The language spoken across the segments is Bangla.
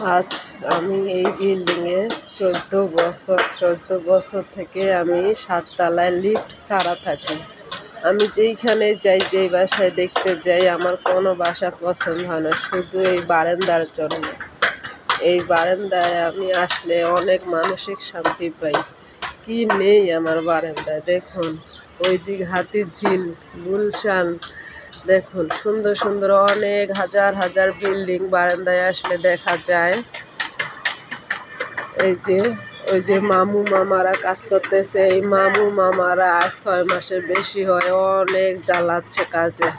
আজ আমি এই বিল্ডিংয়ে 14 বছর থেকে আমি 7 তলায় লিফট ছাড়া থাকি। আমি যেইখানে যাই, যেই বাসায় দেখতে যাই, আমার কোনো বাসা পছন্দ হয় না, শুধু এই বারান্দার জন্য। এই বারান্দায় আমি আসলে অনেক মানসিক শান্তি পাই। কি নেই আমার বারান্দায়, দেখুন ওই দিক হাতিঝিল, গুলশান, দেখুন সুন্দর সুন্দর অনেক হাজার হাজার বিল্ডিং বারান্দায় আসলে দেখা যায়। এই যে ওই যে মামু মামারা কাজ করতেছে, এই মামু মামারা আজ 6 মাসের বেশি হয়, অনেক জ্বালাচ্ছে কাজে।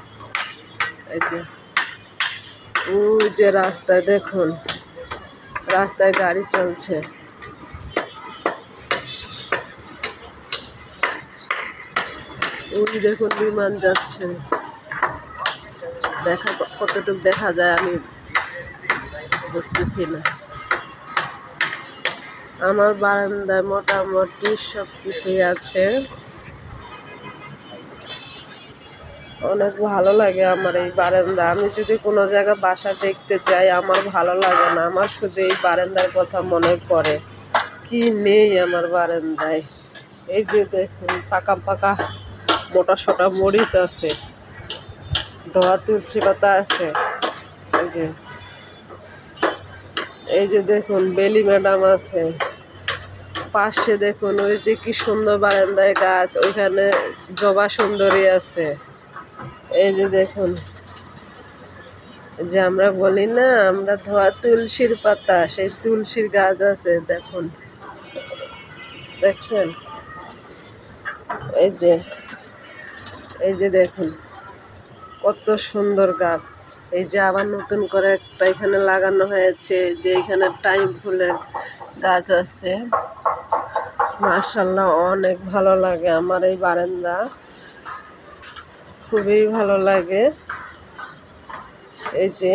এই যে ওই যে রাস্তায় দেখুন, রাস্তায় গাড়ি চলছে। ওই দেখুন বিমান যাচ্ছে, কতটুকু দেখা যায় আমি বুঝতেছি না। আমার বারান্দায় মোটামুটি সব কিছুই আছে, অনেক ভালো লাগে আমার এই বারান্দা। আমি যদি কোনো জায়গায় বাসা দেখতে যাই, আমার ভালো লাগে না, আমার শুধু এই বারান্দার কথা মনে পড়ে। কি নেই আমার বারান্দায়। এই যে দেখুন পাকা পাকা মোটা সোটা মরিচ আছে, ধোয়া তুলসী পাতা আছে। এই যে দেখুন বেলি ম্যাডাম আছে পাশে, দেখুন ওই যে কি সুন্দর বারান্দায় গাছ, ওইখানে জবা সুন্দরী আছে। এই যে দেখুন, যে আমরা বলি না আমরা ধোয়া তুলসীর পাতা, সেই তুলসীর গাছ আছে দেখুন, দেখছেন? এই যে দেখুন কত সুন্দর গাছ। এই যে আবার নতুন করে একটা এখানে লাগানো হয়েছে, যে এখানে টাইম ফুলের গাছ আছে। মাশাআল্লাহ, অনেক ভালো লাগে আমার এই বারান্দা, খুবই ভালো লাগে। এই যে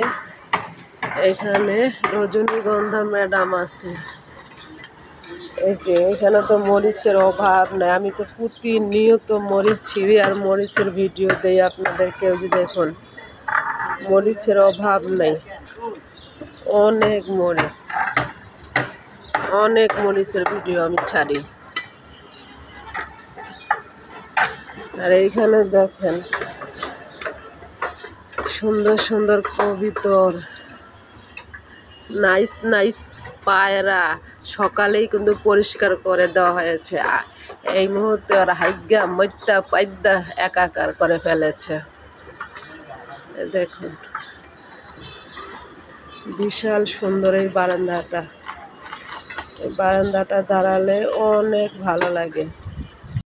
এখানে রজনীগন্ধা ম্যাডাম আছে। এই যে এখানে তো মরিচের অভাব নাই, আমি তো প্রতিনিয়ত মরিচ ছিঁড়ি আর মরিচের ভিডিও দেই আপনাদেরকে। ওই যে দেখুন মরিচের অভাব নেই, অনেক মরিচ, অনেক মরিচের ভিডিও আমি ছাড়ি। আর এইখানে দেখেন সুন্দর সুন্দর কবিতর, নাইস নাইস পায়রা, সকালেই কিন্তু পরিষ্কার করে দেওয়া হয়েছে। এই মুহূর্তে ওরা হাইগা মত্যা পাইদ্যা একাকার করে ফেলেছে। দেখুন বিশাল সুন্দর এই বারান্দাটা, এই বারান্দাটা দাঁড়ালে অনেক ভালো লাগে।